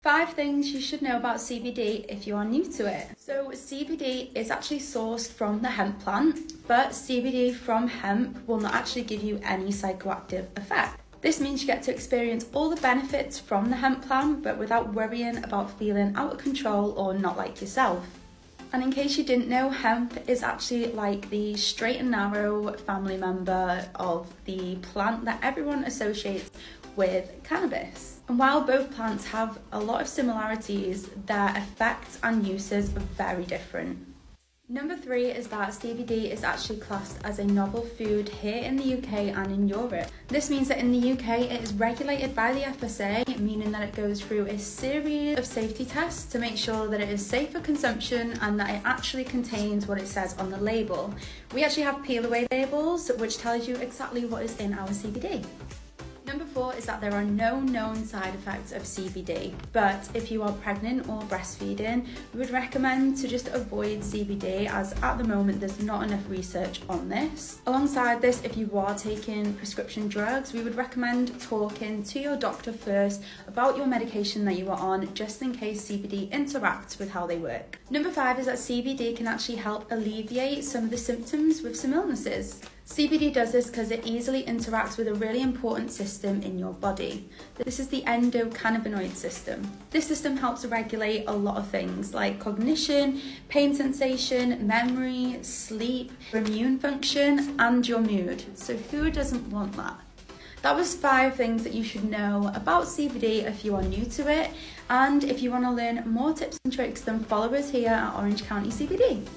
5 things you should know about CBD if you are new to it. So CBD is actually sourced from the hemp plant, but CBD from hemp will not actually give you any psychoactive effect. This means you get to experience all the benefits from the hemp plant, but without worrying about feeling out of control or not like yourself. And in case you didn't know, hemp is actually like the straight and narrow family member of the plant that everyone associates with cannabis. And while both plants have a lot of similarities, their effects and uses are very different. Number 3 is that CBD is actually classed as a novel food here in the UK and in Europe. This means that in the UK it is regulated by the FSA, meaning that it goes through a series of safety tests to make sure that it is safe for consumption and that it actually contains what it says on the label. We actually have peel away labels which tells you exactly what is in our CBD. Number 4 is that there are no known side effects of CBD, but if you are pregnant or breastfeeding, we would recommend to just avoid CBD, as at the moment there's not enough research on this. Alongside this, if you are taking prescription drugs, we would recommend talking to your doctor first about your medication that you are on, just in case CBD interacts with how they work. Number 5 is that CBD can actually help alleviate some of the symptoms with some illnesses. CBD does this because it easily interacts with a really important system in your body. This is the endocannabinoid system. This system helps regulate a lot of things like cognition, pain sensation, memory, sleep, immune function, and your mood. So who doesn't want that? That was 5 things that you should know about CBD if you are new to it. And if you want to learn more tips and tricks, then follow us here at Orange County CBD.